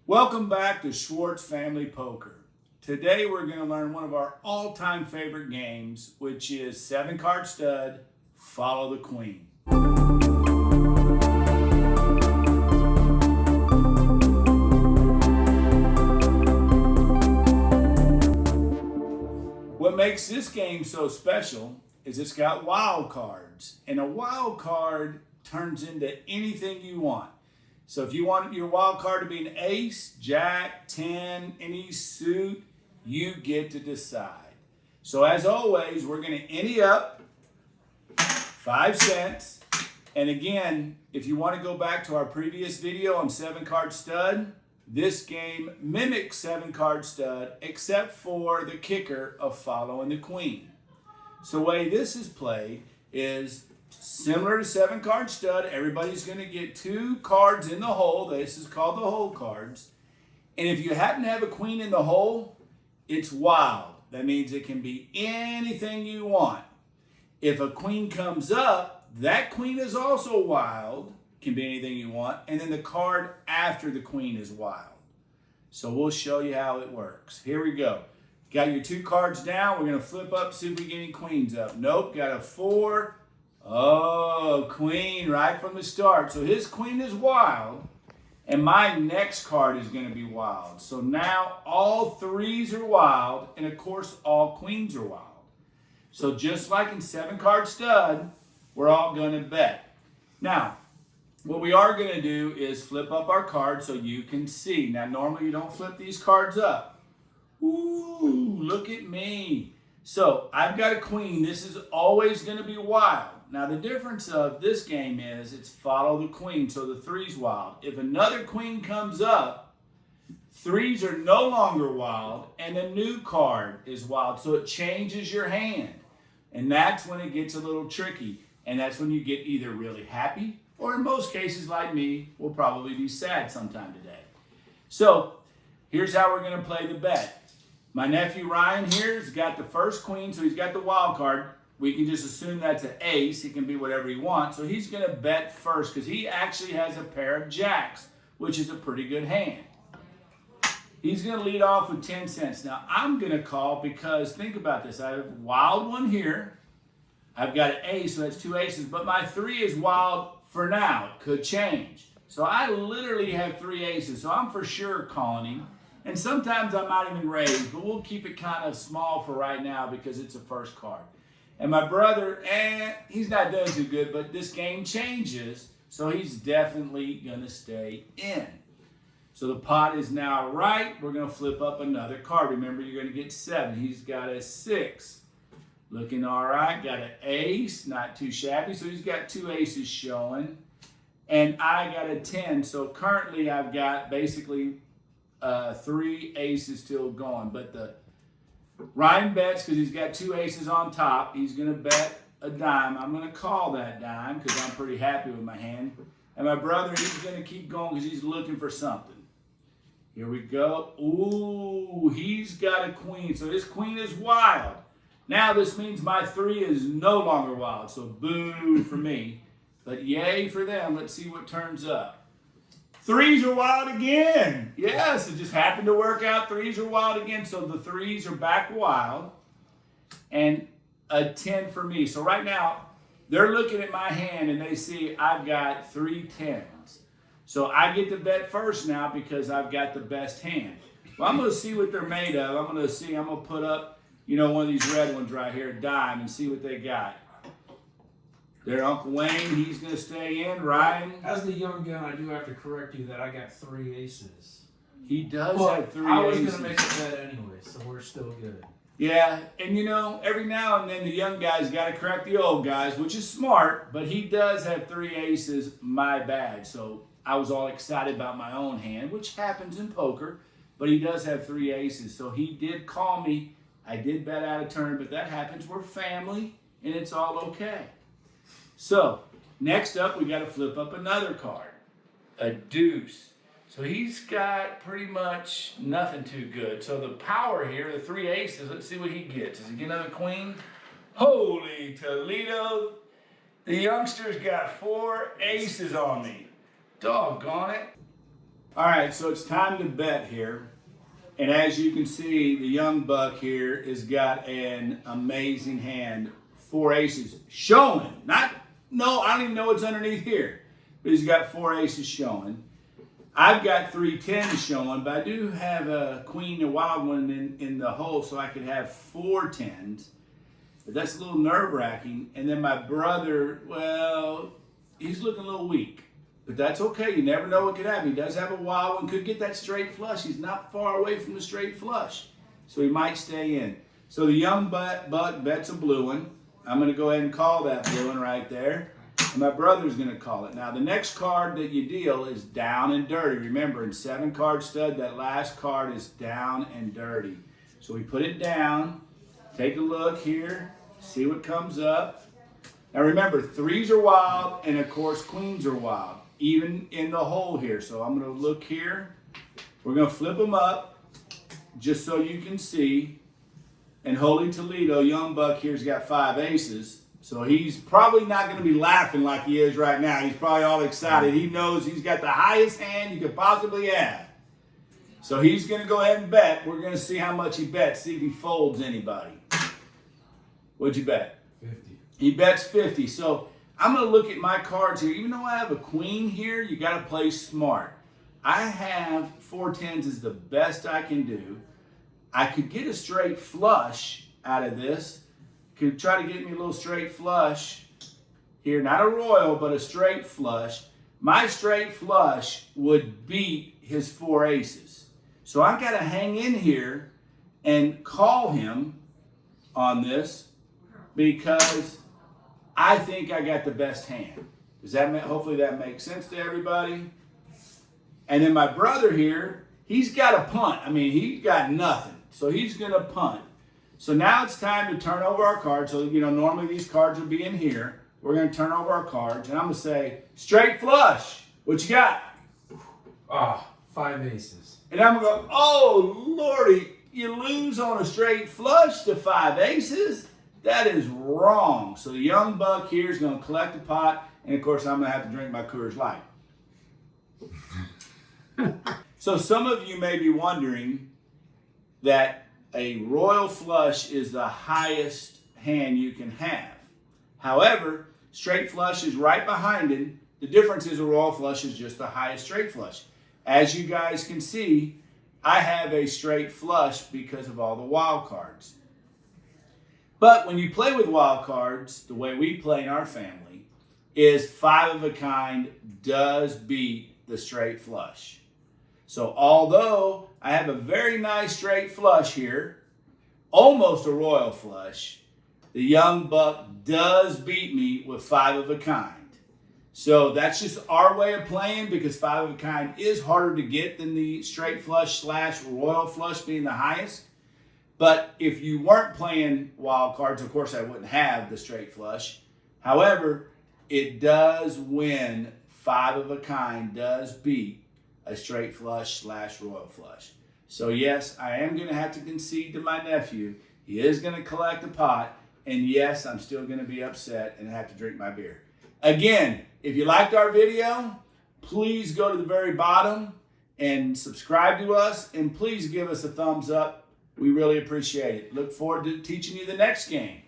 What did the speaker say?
Welcome back to Schwarz Family Poker. Today we're going to learn one of our all-time favorite games, which is 7-card stud, follow the queen. What makes this game so special is it's got wild cards, and a wild card turns into anything you want. So if you want your wild card to be an ace, jack, 10, any suit, you get to decide. So as always, we're going to ante up 5 cents. And again, if you want to go back to our previous video on 7-card stud, this game mimics 7-card stud except for the kicker of following the queen. So the way this is played is similar to 7-card stud. Everybody's going to get 2 cards in the hole. This is called the hole cards. And if you happen to have a queen in the hole, it's wild. That means it can be anything you want. If a queen comes up, that queen is also wild. Can be anything you want. And then the card after the queen is wild. So we'll show you how it works. Here we go. Got your 2 cards down. We're going to flip up, see if we get any queens up. Nope, got a 4. Oh, queen right from the start. So his queen is wild, and my next card is going to be wild. So now all 3s are wild, and of course all queens are wild. So just like in 7-card stud, we're all going to bet. Now, what we are going to do is flip up our cards so you can see. Now, normally you don't flip these cards up. Ooh, look at me. So I've got a queen. This is always going to be wild. Now the difference of this game is it's follow the queen, so the 3's wild. If another queen comes up, 3s are no longer wild, and a new card is wild. So it changes your hand. And that's when it gets a little tricky. And that's when you get either really happy, or in most cases like me, will probably be sad sometime today. So here's how we're going to play the bet. My nephew Ryan here has got the first queen, so he's got the wild card. We can just assume that's an ace. He can be whatever he wants. So he's going to bet first because he actually has a pair of jacks, which is a pretty good hand. He's going to lead off with 10 cents. Now, I'm going to call because, think about this. I have a wild one here. I've got an ace, so that's 2 aces. But my 3 is wild for now. It could change. So I literally have 3 aces. So I'm for sure calling him. And sometimes I might even raise, but we'll keep it kind of small for right now because it's a first card. And my brother, he's not doing too good, but this game changes, so he's definitely going to stay in. So the pot is now right. We're going to flip up another card. Remember, you're going to get 7. He's got a 6. Looking all right. Got an ace. Not too shabby. So he's got 2 aces showing. And I got a 10. So currently I've got basically 3 aces still going. But the Ryan bets because he's got 2 aces on top. He's going to bet a dime. I'm going to call that dime because I'm pretty happy with my hand. And my brother, he's going to keep going because he's looking for something. Here we go. Ooh, he's got a queen. So his queen is wild. Now this means my 3 is no longer wild. So boo for me. But yay for them. Let's see what turns up. 3s are wild again. Yes, it just happened to work out. 3s are wild again. So the 3s are back wild. And a 10 for me. So right now, they're looking at my hand and they see I've got 3 10s. So I get to bet first now because I've got the best hand. Well, I'm going to see what they're made of. I'm going to put up, one of these red ones right here, a dime, and see what they got. There, Uncle Wayne, he's going to stay in. Ryan. As the young gun, I do have to correct you that I got 3 aces. He does have 3 aces. I was going to make a bet anyway, so we're still good. Yeah, and every now and then the young guys got to correct the old guys, which is smart, but he does have 3 aces, my bad. So I was all excited about my own hand, which happens in poker, but he does have 3 aces. So he did call me. I did bet out of turn, but that happens. We're family, and it's all okay. So, next up, we got to flip up another card. A deuce. So he's got pretty much nothing too good. So the power here, the 3 aces, let's see what he gets. Does he get another queen? Holy Toledo. The youngster's got 4 aces on me. Doggone it. All right, so it's time to bet here. And as you can see, the young buck here has got an amazing hand. 4 aces showing. I don't even know what's underneath here. But he's got 4 aces showing. I've got 3 10s showing, but I do have a queen, a wild one in the hole, so I could have 4 10s. But that's a little nerve-wracking. And then my brother, well, he's looking a little weak. But that's okay. You never know what could happen. He does have a wild one. Could get that straight flush. He's not far away from the straight flush. So he might stay in. So the young buck bets a blue one. I'm going to go ahead and call that blue one right there. And my brother's going to call it. Now, the next card that you deal is down and dirty. Remember, in 7-card stud, that last card is down and dirty. So we put it down. Take a look here. See what comes up. Now, remember, 3s are wild, and, of course, queens are wild, even in the hole here. So I'm going to look here. We're going to flip them up just so you can see. And Holy Toledo, young buck here's got 5 aces. So he's probably not going to be laughing like he is right now. He's probably all excited. He knows he's got the highest hand you could possibly have. So he's going to go ahead and bet. We're going to see how much he bets, see if he folds anybody. What'd you bet? 50. He bets 50. So I'm going to look at my cards here. Even though I have a queen here, you got to play smart. I have 4 10s is the best I can do. I could get a straight flush out of this. Could try to get me a little straight flush here. Not a royal, but a straight flush. My straight flush would beat his 4 aces. So I've got to hang in here and call him on this because I think I got the best hand. Does that hopefully that makes sense to everybody? And then my brother here, he's got a punt. I mean, he's got nothing. So he's going to punt. So now it's time to turn over our cards. So, normally these cards would be in here. We're going to turn over our cards. And I'm going to say, straight flush. What you got? 5 aces. And I'm going to go, oh, Lordy, you lose on a straight flush to 5 aces? That is wrong. So the young buck here is going to collect the pot. And, of course, I'm going to have to drink my Coors Light. So some of you may be wondering that a royal flush is the highest hand you can have. However, straight flush is right behind it. The difference is a royal flush is just the highest straight flush. As you guys can see, I have a straight flush because of all the wild cards. But when you play with wild cards, the way we play in our family, is 5 of a kind does beat the straight flush. So although I have a very nice straight flush here, almost a royal flush, the young buck does beat me with 5 of a kind. So that's just our way of playing because 5 of a kind is harder to get than the straight flush / royal flush being the highest. But if you weren't playing wild cards, of course I wouldn't have the straight flush. However, it does win. 5 of a kind does beat a straight flush / royal flush. So yes, I am going to have to concede to my nephew. He is going to collect the pot. And yes, I'm still going to be upset and have to drink my beer. Again, if you liked our video, please go to the very bottom and subscribe to us. And please give us a thumbs up. We really appreciate it. Look forward to teaching you the next game.